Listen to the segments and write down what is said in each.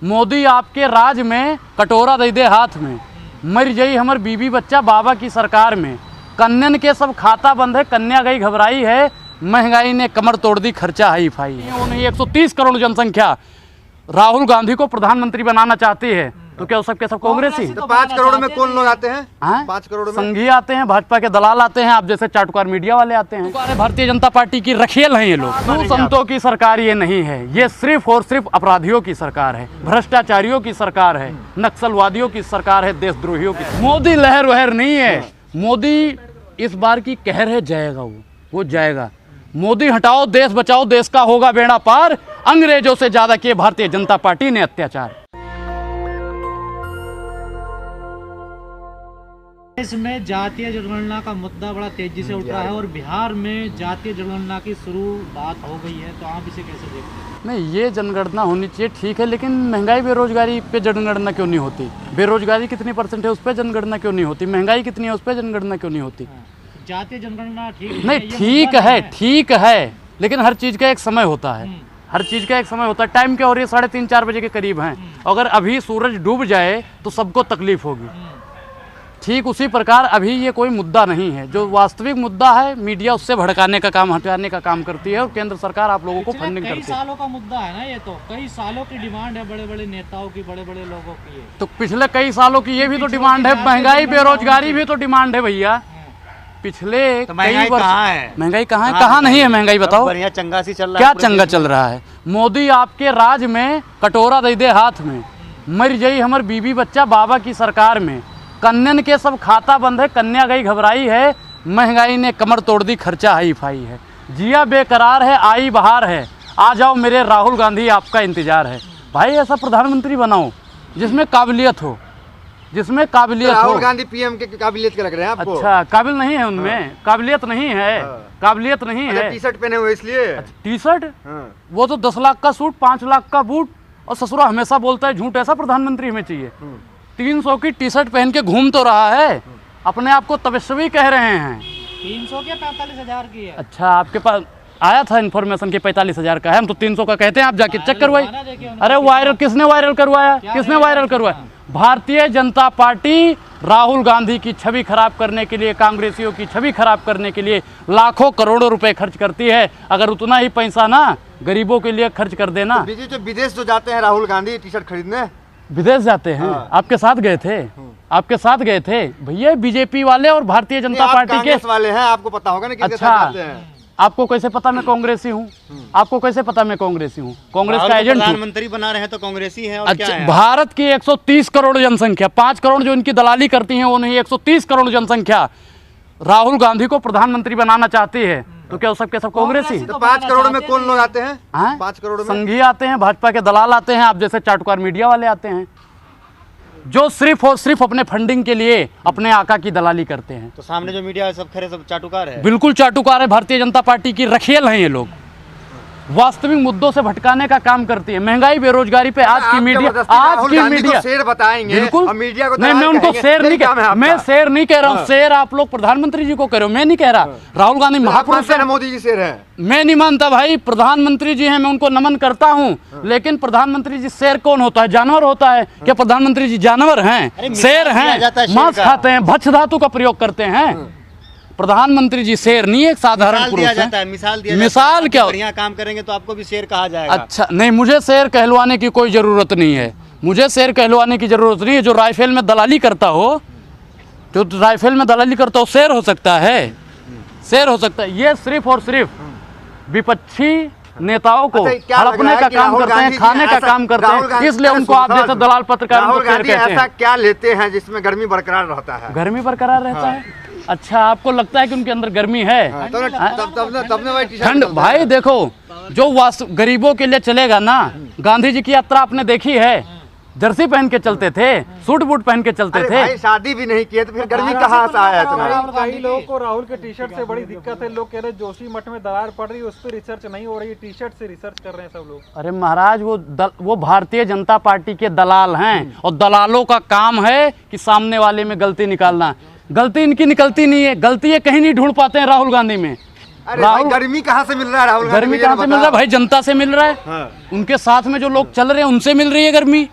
मोदी आपके राज में कटोरा दे दे हाथ में, मर जाई हमर बीबी बच्चा बाबा की सरकार में, कन्यन के सब खाता बंद है, कन्या गई घबराई है, महंगाई ने कमर तोड़ दी, खर्चा हाई फाई। उन्हें 130 करोड़ जनसंख्या राहुल गांधी को प्रधानमंत्री बनाना चाहती है, तो क्या सबके सब कांग्रेसी? तो 5 करोड़ में कौन लोग आते हैं? 5 करोड़ में संघी आते हैं, भाजपा के दलाल आते हैं, आप जैसे चाटुकार मीडिया वाले आते हैं। भारतीय जनता पार्टी की रखेल हैं ये लोग। संतों की सरकार ये नहीं है, ये सिर्फ और सिर्फ अपराधियों की सरकार है, भ्रष्टाचारियों की सरकार है, नक्सलवादियों की सरकार है, देशद्रोहियों की। मोदी लहर वहर नहीं है, मोदी इस बार की कहर है, जाएगा वो जाएगा। मोदी हटाओ, देश बचाओ, देश का होगा बेड़ा पार। अंग्रेजों से ज्यादा किए भारतीय जनता पार्टी ने अत्याचार। देश में जातीय जनगणना का मुद्दा बड़ा तेजी से उठ रहा है और बिहार में जातीय जनगणना की शुरुआत हो गई है, तो आप इसे कैसे देखते हैं? नहीं, ये जनगणना होनी चाहिए, ठीक है, लेकिन महंगाई बेरोजगारी पे जनगणना क्यों नहीं होती? बेरोजगारी कितनी परसेंट है उस पर जनगणना क्यों नहीं होती? महंगाई कितनी है उस पर जनगणना क्यों नहीं होती? जातीय जनगणना ठीक नहीं, ठीक है, लेकिन हर चीज का एक समय होता है, हर चीज का एक समय होता है। टाइम क्या हो रही है? 3:30-4 बजे के करीब हैं। अगर अभी सूरज डूब जाए तो सबको तकलीफ होगी। ठीक उसी प्रकार अभी ये कोई मुद्दा नहीं है, जो वास्तविक मुद्दा है मीडिया उससे भड़काने का काम, हटाने का काम करती है, और केंद्र सरकार आप लोगों को फंडिंग करती है। कई सालों का मुद्दा है ना ये, तो कई सालों की डिमांड है बड़े बड़े नेताओं की, बड़े बड़े लोगों की। तो पिछले कई सालों की ये भी तो डिमांड है, महंगाई बेरोजगारी भी तो डिमांड है भैया। पिछले तो महंगाई कहाँ है? महंगाई कहाँ है? कहाँ नहीं है महंगाई? बताओ। बढ़िया चंगा सी चल रहा है। क्या चंगा चल रहा है? मोदी आपके राज में कटोरा दे दे हाथ में, मर जाई हमर बीबी बच्चा बाबा की सरकार में, कन्यन के सब खाता बंद है, कन्या गई घबराई है, महंगाई ने कमर तोड़ दी, खर्चा हाई फाई है, जिया बेकरार है, आई बहार है, आ जाओ मेरे राहुल गांधी आपका इंतजार है। भाई ऐसा प्रधानमंत्री बनाओ जिसमें काबिलियत हो, जिसमें काबिलियत हो। राहुल गांधी पीएम के काबिलियत के लग रहे हैं आपको? अच्छा, काबिल नहीं है उनमें, काबिलियत नहीं है, काबिलियत नहीं है। टी-शर्ट पहने हुए इसलिए? टी-शर्ट? वो तो 10 लाख का सूट, 5 लाख का बूट, और ससुरा हमेशा बोलता है झूठ। ऐसा प्रधानमंत्री हमें चाहिए? 300 की टी-शर्ट पहन के घूम तो रहा है, अपने आप को तपस्वी कह रहे हैं। 300 के 45,000 की है। अच्छा, आपके पास आया था इन्फॉर्मेशन के 45,000 का है? हम तो 300 का कहते हैं, आप जाके चेक करवाइए। अरे वायरल किसने वायरल करवाया? किसने वायरल करवाया? भारतीय जनता पार्टी राहुल गांधी की छवि खराब करने के लिए, कांग्रेसियों की छवि खराब करने के लिए लाखों करोड़ों रुपए खर्च करती है। अगर उतना ही पैसा ना गरीबों के लिए खर्च कर देना। तो विदेश जो जाते हैं राहुल गांधी टी-शर्ट खरीदने, विदेश जाते हैं? आपके साथ गए थे? आपके साथ गए थे भैया? बीजेपी वाले और भारतीय जनता पार्टी के वाले हैं, आपको पता होगा ना किसके साथ जाते हैं। आपको कैसे पता मैं कांग्रेसी हूँ? आपको कैसे पता मैं कांग्रेसी हूँ? कांग्रेस का एजेंट प्रधानमंत्री बना रहे हैं तो कांग्रेसी हैं, और अच्छा, क्या है? भारत की 130 करोड़ जनसंख्या, 5 करोड़ जो इनकी दलाली करती हैं वो नहीं, 130 करोड़ जनसंख्या राहुल गांधी को प्रधानमंत्री बनाना चाहती है, तो क्या सबके सब कांग्रेसी? तो 5 करोड़ में कौन लोग आते हैं? 5 करोड़ में संघी आते हैं, भाजपा के दलाल आते हैं, आप जैसे चाटुकार मीडिया वाले आते हैं, जो सिर्फ और सिर्फ अपने फंडिंग के लिए अपने आका की दलाली करते हैं। तो सामने जो मीडिया है सब खरे सब चाटुकार है? बिल्कुल चाटुकार है, भारतीय जनता पार्टी की रखेल हैं ये लोग, वास्तविक मुद्दों से भटकाने का काम करती है। महंगाई बेरोजगारी पे आज की मीडिया शेर बताएंगे, बिल्कुल मीडिया को नहीं, मैं उनको शेर नहीं कह रहा, मैं शेर नहीं कह रहा हूँ, शेर आप लोग प्रधानमंत्री जी को कह रहे हो, मैं नहीं कह रहा। राहुल गांधी महापुरुष है, मोदी जी शेर है? मैं नहीं मानता भाई, प्रधानमंत्री जी हैं, मैं उनको नमन करता हूँ, लेकिन प्रधानमंत्री जी शेर कौन होता है? जानवर होता है क्या? प्रधानमंत्री जी जानवर हैं? शेर हैं, मांस खाते हैं, भक्ष्य धातु का प्रयोग करते हैं। प्रधानमंत्री जी शेर नहीं, एक साधारण पुरुष है। मिसाल क्या? बढ़िया काम करेंगे तो आपको भी शेर कहा जाएगा। अच्छा, नहीं, मुझे शेर कहलवाने की कोई जरूरत नहीं है, मुझे शेर कहलवाने की जरूरत नहीं है। जो राइफल में दलाली करता हो, जो राइफल में दलाली करता हो, शेर हो सकता है, शेर हो सकता है। ये सिर्फ और सिर्फ विपक्षी नेताओं को हड़पने का काम करते हैं, खाने का काम करते हैं, इसलिए उनको आप जैसे दलाल पत्रकारों को शेर कहते हैं। ऐसा क्या लेते हैं जिसमें गर्मी बरकरार रहता है? गर्मी बरकरार रहता है? अच्छा, आपको लगता है कि उनके अंदर गर्मी है? ठंड भाई देखो, जो गरीबों के लिए चलेगा ना, गांधी जी की यात्रा आपने देखी है, जर्सी पहन के चलते थे, सूट बूट पहन के चलते थे। भाई शादी भी नहीं किए तो फिर गर्मी कहाँ से आया इतना? कई लोगों को राहुल के टी-शर्ट से बड़ी दिक्कत है, लोग कह रहे हैं जोशी मठ में दरार पड़ रही है, उस पर रिसर्च नहीं हो रही, टी-शर्ट से रिसर्च कर रहे हैं सब लोग। अरे महाराज, वो भारतीय जनता पार्टी के दलाल हैं, और दलालों का काम है कि सामने वाले में गलती निकालना। गलती इनकी निकलती नहीं है, गलती ये कहीं नहीं ढूंढ पाते हैं राहुल गांधी में। अरे भाई गर्मी कहाँ से मिल रहा है राहुल गांधी? गर्मी कहाँ से मिल रहा है भाई? जनता से मिल रहा है। हाँ। उनके साथ में जो लोग चल रहे हैं उनसे मिल रही है गर्मी।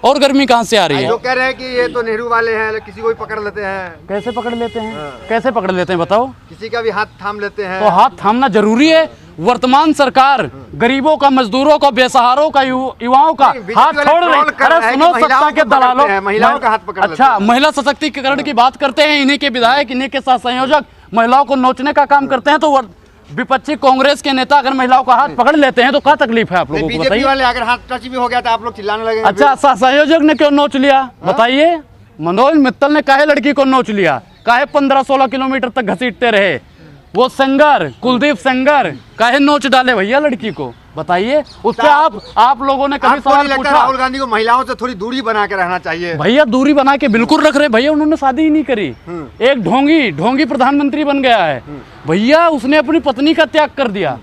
और गर्मी कहाँ से आ रही है? जो कह रहे हैं कि ये तो नेहरू वाले हैं, किसी को भी पकड़ लेते हैं। कैसे पकड़ लेते हैं? कैसे पकड़ लेते हैं बताओ? किसी का भी हाथ थाम लेते हैं। तो हाथ थामना जरूरी है? वर्तमान सरकार गरीबों का, मजदूरों का, बेसहारों का, युवाओं का हाथ छोड़ रही है। अरे सुनो, सत्ता के दलालों, महिलाओं का हाथ पकड़ लेते अच्छा, महिला सशक्तिकरण की बात करते हैं, इन्हीं के विधायक, इन्हीं के साथ संयोजक महिलाओं को नोचने का काम करते हैं, तो विपक्षी कांग्रेस के नेता अगर महिलाओं का हाथ पकड़ लेते हैं तो क्या तकलीफ है आप लोगों को? बीजेपी बताइए। वाले अगर हाथ टच भी हो गया तो आप लोग चिल्लाने लगे। अच्छा, संयोजक ने क्यों नोच लिया बताइए? मनोज मित्तल ने काहे लड़की को नोच लिया? काहे 15-16 किलोमीटर तक घसीटते रहे? वो सेंगर, कुलदीप सेंगर काहे नोच डाले भैया लड़की को? बताइए। उससे आप लोगों ने कभी सवाल पूछा? राहुल गांधी को महिलाओं से थोड़ी दूरी बना के रहना चाहिए। भैया दूरी बना के बिल्कुल रख रहे भैया, उन्होंने शादी ही नहीं करी। एक ढोंगी प्रधानमंत्री बन गया है भैया। उसने अपनी पत्नी का त्याग कर दिया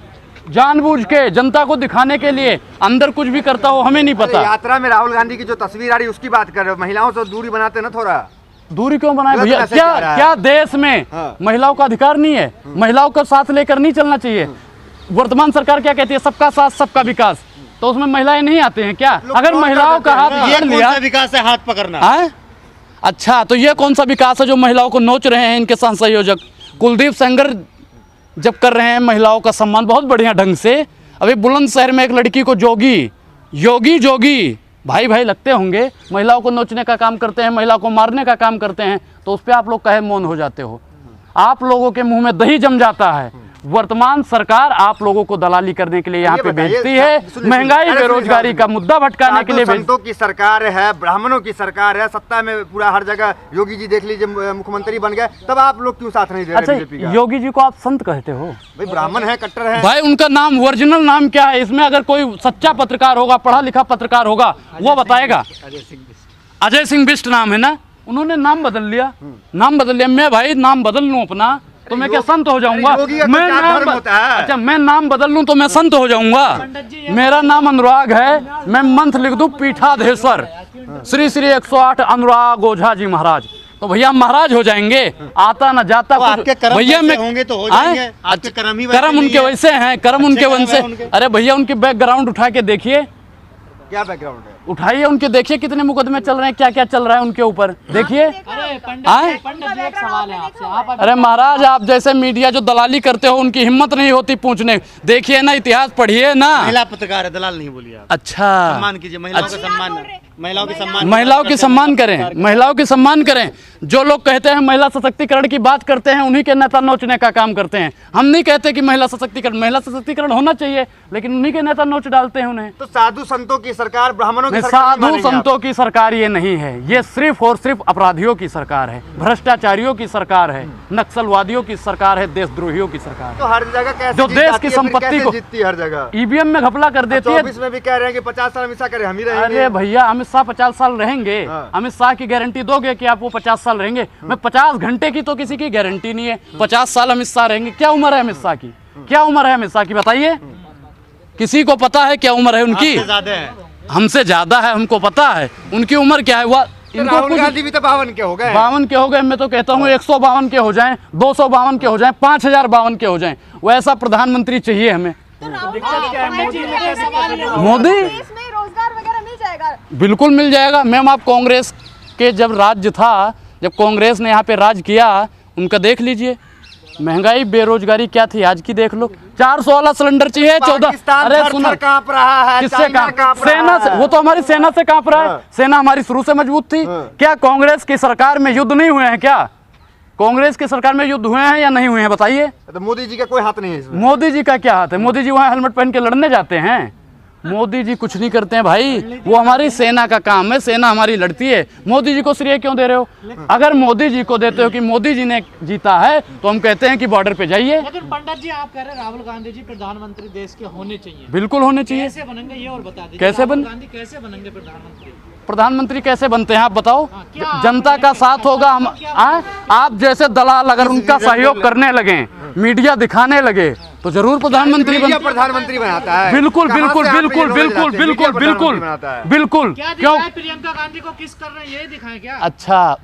जानबूझ के, जनता को दिखाने के लिए। अंदर कुछ भी करता हो हमें नहीं पता। यात्रा में राहुल गांधी की जो तस्वीर आ रही है उसकी बात कर रहे हो, महिलाओं से दूरी बनाते ना थोड़ा। दूरी क्यों बनाए भैया? क्या देश में महिलाओं का अधिकार नहीं है? महिलाओं का साथ लेकर नहीं चलना चाहिए? वर्तमान सरकार क्या कहती है? सबका साथ सबका विकास। तो उसमें महिलाएं नहीं आती हैं क्या? अगर महिलाओं का हाथ पकड़ लिया, विकास है हाथ पकड़ना है? अच्छा, तो ये कौन सा विकास है जो महिलाओं को नोच रहे हैं इनके साथ संयोजक? कुलदीप सेंगर जब कर रहे हैं महिलाओं का सम्मान बहुत बढ़िया ढंग से। अभी बुलंदशहर में एक लड़की को योगी भाई लगते होंगे, महिलाओं को नोचने का काम करते हैं, महिलाओं को मारने का काम करते हैं, तो उस पर आप लोग काहे मौन हो जाते हो? आप लोगों के मुंह में दही जम जाता है। वर्तमान सरकार आप लोगों को दलाली करने के लिए यहाँ पे भेजती है, महंगाई बेरोजगारी का मुद्दा भटकाने के लिए संतों की सरकार है, ब्राह्मणों की सरकार है, सत्ता में पूरा हर जगह। योगी जी देख लीजिए मुख्यमंत्री बन गए, तब आप लोग क्यों साथ नहीं दे रहे? अच्छा, योगी जी को आप संत कहते हो? भाई ब्राह्मण है, कट्टर है भाई। उनका नाम, ओरिजिनल नाम क्या है? इसमें अगर कोई सच्चा पत्रकार होगा, पढ़ा लिखा पत्रकार होगा, वो बताएगा। अजय सिंह बिष्ट नाम है ना? उन्होंने नाम बदल लिया। मैं भाई नाम बदल लूं अपना तो मैं क्या संत हो जाऊंगा? मैं नाम बदल लूं तो मैं संत हो जाऊंगा? मेरा नाम अनुराग है, मैं मंत्र लिख दूं पीठाधीश्वर श्री 108 अनुराग ओझा जी महाराज, तो भैया महाराज हो जाएंगे। आता न जाता भैया में होंगे तो हो जाएंगे। कर्म उनके वैसे हैं, कर्म उनके वैसे। अरे भैया उनकी बैकग्राउंड उठा के देखिए। क्या बैकग्राउंड है? उठाइए उनके, देखिए कितने मुकदमे चल रहे हैं, क्या क्या चल रहा है उनके ऊपर, देखिए। अरे पंडित जी एक सवाल है आपसे। आप अरे महाराज, आप जैसे मीडिया जो दलाली करते हो उनकी हिम्मत नहीं होती पूछने। देखिए ना, इतिहास पढ़िए ना। महिला पत्रकार है, दलाल नहीं बोलिए आप। अच्छा, सम्मान कीजिए महिलाओं का सम्मान, महिलाओं की सम्मान, महिलाओं की सम्मान करें, महिलाओं की सम्मान करें। जो लोग कहते हैं महिला सशक्तिकरण की बात करते हैं, उन्हीं के नेता नोचने का काम करते हैं। हम नहीं कहते कि महिला सशक्तिकरण होना चाहिए, लेकिन उन्हीं के नेता नोच डालते हैं उन्हें। तो साधु संतों की सरकार, ब्राह्मणों की साधु संतों की सरकार ये नहीं है, ये सिर्फ और सिर्फ अपराधियों की सरकार है, भ्रष्टाचारियों की सरकार है, नक्सलवादियों की सरकार है, देशद्रोहियों की सरकार है। तो हर जगह कैसे जो देश की संपत्ति को जीतती है, हर जगह ईवीएम में घपला कर देती है। 24 में भी कह रहे हैं कि 50 साल अमित शाह करे, हम ही रहेंगे। अरे भैया, अमित शाह 50 साल रहेंगे? अमित शाह की गारंटी दोगे कि आप वो 50 साल रहेंगे? मैं 50 घंटे की तो किसी की गारंटी नहीं है। 50 साल अमित शाह रहेंगे? क्या उम्र है अमित शाह की? क्या उम्र है अमित शाह की बताइए? किसी को पता है क्या उम्र है उनकी? हमसे ज्यादा है, हमको पता है उनकी उम्र क्या है। वह इनको राहुल गांधी भी तो 52 के हो गए। 52 के हो गए। मैं तो कहता हूँ 152 के हो जाएं, 252 के हो जाएं, 5052 के हो जाएं। वैसा प्रधानमंत्री चाहिए हमें। मोदी इसमें रोजगार वगैरह मिल जाएगा? बिल्कुल मिल जाएगा मैम। आप कांग्रेस के जब राज्य था, जब कांग्रेस ने यहाँ पे राज किया, उनका देख लीजिए। महंगाई बेरोजगारी क्या थी, आज की देख लो। 400 वाला सिलेंडर चाहिए, 14। अरे सुनो, कांप रहा है। किससे कांप? सेना से। वो तो हमारी सेना से कांप रहा है। सेना हमारी शुरू से मजबूत थी। क्या कांग्रेस की सरकार में युद्ध नहीं हुए हैं? क्या कांग्रेस की सरकार में युद्ध हुए हैं या नहीं हुए हैं बताइए? तो मोदी जी का कोई हाथ नहीं है इसमें। मोदी जी का क्या हाथ है? मोदी जी वहाँ हेलमेट पहन के लड़ने जाते हैं। मोदी जी कुछ नहीं करते हैं भाई, वो हमारी सेना का काम है, सेना हमारी लड़ती है। मोदी जी को श्रेय क्यों दे रहे हो? अगर मोदी जी को देते हो कि मोदी जी ने जीता है, तो हम कहते हैं कि बॉर्डर पे जाइए। लेकिन पंडित जी आप कह रहे हैं राहुल गांधी जी प्रधानमंत्री देश के होने चाहिए। बिल्कुल होने चाहिए। कैसे बनेंगे ये और बता दीजिए। कैसे बन गांधी कैसे बनेंगे प्रधानमंत्री? प्रधानमंत्री कैसे बनते हैं आप बताओ? जनता का साथ होगा। हम आप जैसे दलाल अगर उनका सहयोग करने लगे, मीडिया दिखाने लगे, तो जरूर प्रधानमंत्री मीडिया प्रधानमंत्री बनाता है। बिल्कुल कहाँ बिल्कुल से आप बिल्कुल ये knowledge बिल्कुल लाते हैं? बिल्कुल मीडिया बिल्कुल प्रधानमंत्री बनाता है। बिल्कुल क्या क्यों? दिखाए प्रियंका गांधी को किस कर रहे हैं ये दिखाएं क्या? अच्छा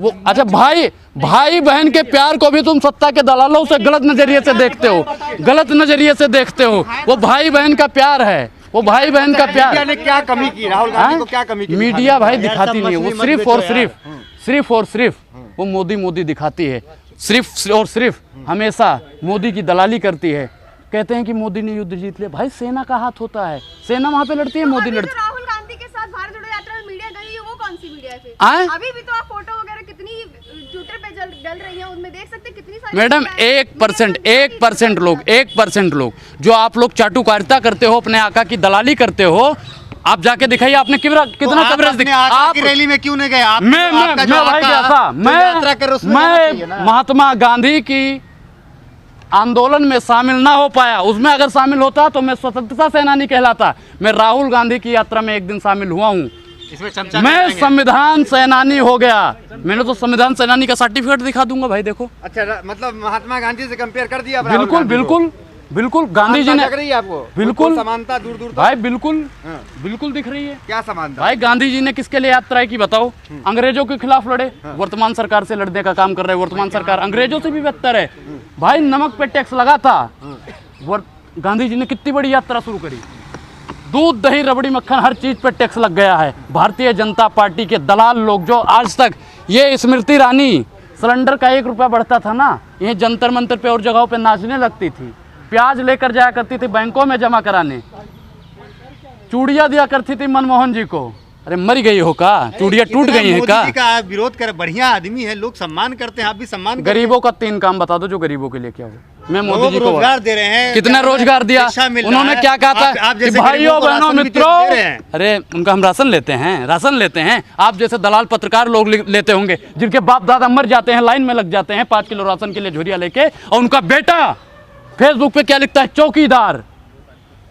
भाई बहन के प्यार को भी तुम सत्ता के दलालों से गलत नजरिए से देखते हो, गलत नजरिए से देखते हो। वो भाई बहन का प्यार है, वो भाई बहन का मीडिया प्यार। ने क्या कमी की? राहुल गांधी को क्या कमी की? मीडिया भाई दिखाती नहीं है, वो सिर्फ और सिर्फ वो मोदी दिखाती है, सिर्फ और सिर्फ हमेशा मोदी की दलाली करती है। कहते हैं कि मोदी ने युद्ध जीत लिया, भाई सेना का हाथ होता है, सेना वहां पे लड़ती है, मोदी अभी लड़ती जो राहुल गांधी के साथ भारत जोड़ो यात्रा में मीडिया गई है, वो कौन सी मीडिया है फिर? आए? अभी भी तो आप फोटो वगैरह कितनी ट्विटर पे डल रही है, उनमें देख सकते हैं कितनी सारी मैडम मीडिया है। 1% लोग जो आप लोग चाटुकारिता करते हो, अपने आका की दलाली करते हो, आप जाके दिखाइए आपने कितना कवरेज दिखा। आप रैली में क्यों नहीं गए? मैं भाई क्या था, मैं महात्मा गांधी की आंदोलन में शामिल ना हो पाया। उसमें अगर शामिल होता तो मैं स्वतंत्रता सेनानी कहलाता। मैं राहुल गांधी की यात्रा में एक दिन शामिल हुआ हूँ, मैं संविधान सेनानी हो गया। मैंने तो संविधान सेनानी का सर्टिफिकेट दिखा दूंगा भाई, देखो। अच्छा, मतलब महात्मा गांधी से कंपेयर कर दिया? बिल्कुल गांधी जी ने, लग रही है आपको? बिल्कुल समानता दूर दूर भाई, बिल्कुल दिख रही है। क्या समानता? भाई गांधी जी ने किसके लिए यात्रा की बताओ? अंग्रेजों के खिलाफ लड़े, वर्तमान सरकार से लड़ने का काम कर रहे हैं। वर्तमान सरकार अंग्रेजों से भी बेहतर है भाई, नमक पे टैक्स लगा था। गांधी जी ने कितनी बड़ी यात्रा शुरू करी, दूध दही रबड़ी मक्खन हर चीज पे टैक्स लग गया है। भारतीय जनता पार्टी के दलाल लोग जो आज तक, ये स्मृति ईरानी सिलेंडर का 1 रुपया बढ़ता था ना, ये जंतर मंतर पे और जगहों पे नाचने लगती थी, प्याज लेकर जाया करती थी बैंकों में जमा कराने, चूड़ियां दिया करती थी मनमोहन जी को। अरे मर गई हो का? चूड़ियां टूट गई है का? मोदी जी का आप विरोध कर, बढ़िया आदमी है, लोग सम्मान करते हैं, आप भी सम्मान गरीबों का 3 काम बता दो जो गरीबों के लिए क्या हो। मैं मोदी जी को रोजगार दे रहे हैं, कितना रोजगार दिया? उन्होंने क्या कहा था कि भाइयों बहनों मित्रों, अरे उनका हम राशन लेते हैं। आप जैसे दलाल पत्रकार लोग लेते होंगे, जिनके बाप दादा मर जाते हैं, लाइन में लग जाते हैं 5 किलो राशन के लिए झुरिया लेके, और उनका बेटा फेसबुक पे क्या लिखता है? चौकीदार।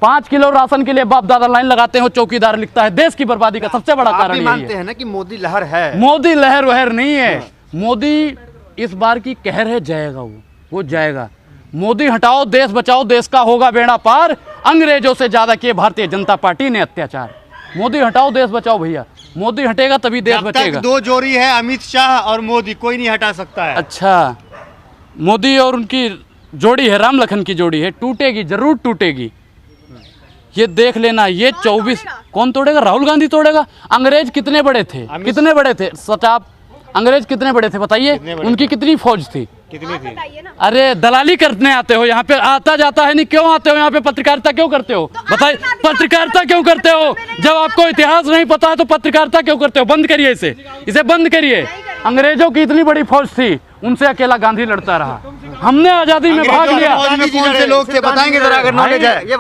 5 किलो राशन के लिए बाप दादा लाइन लगाते हैं, चौकीदार लिखता है। देश की बर्बादी का सबसे बड़ा कारण यही है। मानते हैं ना कि मोदी लहर है? मोदी लहर वहर नहीं है, मोदी इस बार की कहर है, जाएगा वो जाएगा। मोदी हटाओ, देश बचाओ, देश का होगा बेड़ा पार। अंग्रेजों से ज्यादा किए भारतीय जनता पार्टी ने अत्याचार। मोदी हटाओ, देश बचाओ भैया, मोदी हटेगा तभी देश बचेगा। 2 जोड़ी है, अमित शाह और मोदी, कोई नहीं हटा सकता है। अच्छा, मोदी और उनकी जोड़ी है, राम लखन की जोड़ी है, टूटेगी, जरूर टूटेगी, ये देख लेना। ये 24 कौन तोड़ेगा? राहुल गांधी तोड़ेगा। अंग्रेज कितने बड़े थे सच आप, अंग्रेज कितने बड़े थे बताइए? उनकी कितनी फौज थी? कितनी थी? अरे दलाली करने आते हो यहाँ पे, आता जाता है नहीं, क्यों आते हो यहाँ पे? पत्रकारिता क्यों करते हो बताइए? पत्रकारिता क्यों करते हो? जब आपको इतिहास नहीं पता है तो पत्रकारिता क्यों करते हो? बंद करिए इसे बंद करिए। अंग्रेजों की इतनी बड़ी फौज थी, उनसे अकेला गांधी लड़ता रहा। हमने आजादी में भाग लिया। कौन से लोग थे बताएंगे जरा, अगर नॉलेज है? ये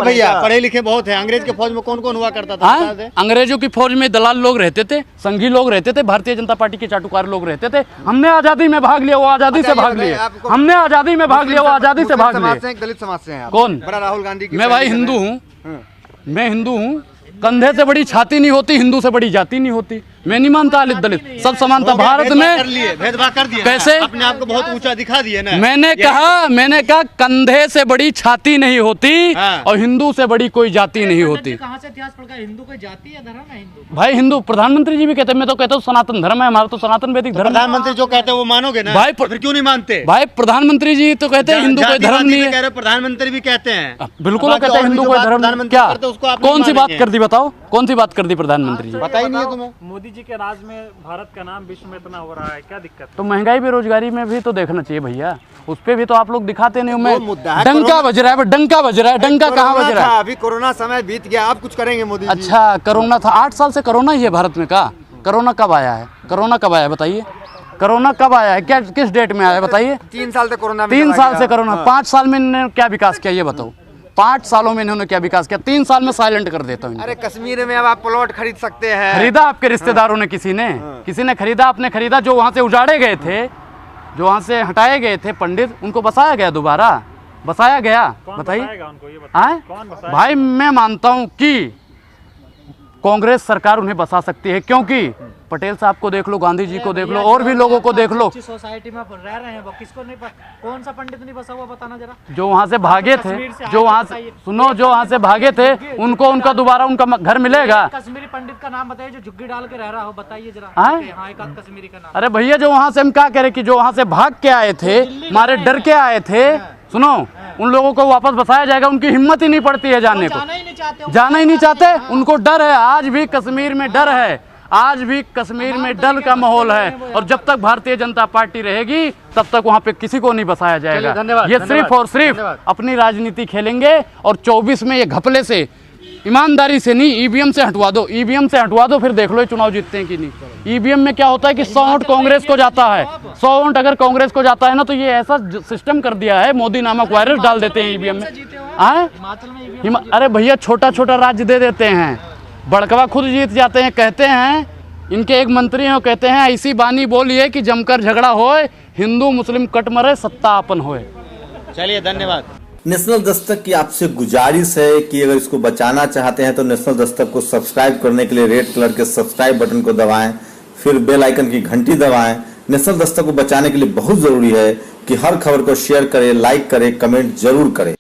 भैया पढ़े लिखे बहुत है, अंग्रेज के फौज में कौन कौन हुआ करता था? अंग्रेजों की फौज में दलाल लोग रहते थे, संघी लोग रहते थे, भारतीय जनता पार्टी के चाटुकार लोग रहते थे। हमने आजादी में भाग लिया, वो आजादी से भाग लिए। हमने आजादी में भाग लिया, वो आजादी से भाग लिए। दलित समाज से हैं? कौन? बड़ा राहुल गांधी की। मैं भाई हिंदू हूँ, कंधे से बड़ी छाती नहीं होती, हिंदू से बड़ी जाति नहीं होती। मैं नहीं मानता दलित सब समानता। भारत में भेदभाव कर दिया, कैसे? अपने आप को बहुत ऊंचा दिखा दिया ना। मैंने कहा कंधे से बड़ी छाती नहीं होती और हिंदू से बड़ी कोई जाति नहीं होती। कहाँ से इतिहास पढ़? हिंदू कोई जाति या धर्म है? हिंदू भाई हिंदू प्रधानमंत्री जी भी कहते हैं, मैं तो कहता हूँ सनातन धर्म है हमारा, तो सनातन वैदिक धर्म। प्रधानमंत्री जो कहते हैं वो मानोगे ना भाई? फिर क्यों नहीं मानते? भाई प्रधानमंत्री जी तो कहते हैं हिंदू कोई धर्म नहीं है। प्रधानमंत्री भी कहते हैं, बिल्कुल वो कहते हैं हिंदू कोई धर्म। क्या कौन सी बात कर दी बताओ? कौन सी बात कर दी प्रधानमंत्री जी? पता ही नहीं है तुम्हें? मोदी जी के राज में भारत का नाम विश्व में इतना हो रहा है, क्या दिक्कत? तो महंगाई बेरोजगारी में भी तो देखना चाहिए भैया, उस पे भी तो आप लोग दिखाते नहीं। मैं मुद्दा है, डंका बज रहा है, डंका कहाँ बज रहा है? अभी कोरोना समय बीत गया, आप कुछ करेंगे मोदी जी? अच्छा, कोरोना था, 8 साल से कोरोना ही है भारत में का? कोरोना कब आया है बताइए? कोरोना कब आया है? क्या किस डेट में आया है बताइए? 3 साल से कोरोना। 3 साल से कोरोना। 5 साल में इन्होंने क्या विकास किया ये बताओ? 5 सालों में इन्होंने क्या विकास किया? 3 साल में साइलेंट कर देता हूँ। अरे कश्मीर में अब आप प्लॉट खरीद सकते हैं। खरीदा आपके रिश्तेदारों ने? किसी ने खरीदा? आपने खरीदा? जो वहां से उजाड़े गए थे, जो वहां से हटाए गए थे पंडित, उनको बसाया गया, दोबारा बसाया गया? बताइए भाई। मैं मानता हूं कि कांग्रेस सरकार उन्हें बसा सकती है, क्योंकि पटेल साहब को देख लो, गांधी जी को देख लो, और भी लोगों को देख लो। अच्छी सोसाइटी में रह रहे हैं वो, किसको नहीं कौन सा पंडित नहीं बसा हुआ, बताना जरा। जो वहां से भागे थे, कश्मीर से जो आए वहां से, सुनो, जो वहां से भागे थे उनको उनका दोबारा उनका घर मिलेगा। कश्मीरी पंडित का नाम बताइए जो झुग्गी डाल के रह रहा हो, बताइए जरा। हाँ? हाँ, एक आध कश्मीरी का नाम। अरे भैया, जो वहां से हम क्या कह रहे कि जो वहां से भाग के आए थे, मारे डर के आए थे, सुनो, उन लोगों को वापस बसाया जाएगा। उनकी हिम्मत ही नहीं पड़ती है जाने को, जाना ही नहीं चाहते, जाना ही नहीं चाहते, उनको डर है। आज भी कश्मीर में डर है, आज भी कश्मीर में डर का माहौल है, और जब तक भारतीय जनता पार्टी रहेगी तब तक वहां पे किसी को नहीं बसाया जाएगा। ये सिर्फ और सिर्फ अपनी राजनीति खेलेंगे, और 24 में ये घपले से, ईमानदारी से नहीं, ईवीएम से हटवा दो, ईवीएम से हटवा दो, फिर देख लो ये चुनाव जीतते हैं कि नहीं। ईवीएम में क्या होता है कि 100 वोट कांग्रेस को जाता है, 100 वोट अगर कांग्रेस को जाता है ना, तो ये ऐसा सिस्टम कर दिया है, मोदी नामक वायरस डाल देते हैं ईवीएम में। अरे भैया, छोटा छोटा राज्य दे देते हैं, बड़कवा खुद जीत जाते हैं। कहते हैं, इनके एक मंत्री हैं, कहते हैं ऐसी बानी बोलिए कि जमकर झगड़ा होए, हिंदू मुस्लिम कट मरे, सत्ता अपन होए। चलिए, धन्यवाद। नेशनल दस्तक की आपसे गुजारिश है कि अगर इसको बचाना चाहते हैं तो नेशनल दस्तक को सब्सक्राइब करने के लिए रेड कलर के सब्सक्राइब बटन को दबाएं, फिर बेल आइकन की घंटी दबाएं। नेशनल दस्तक को बचाने के लिए बहुत जरूरी है कि हर खबर को शेयर करें, लाइक करें, कमेंट जरूर करें।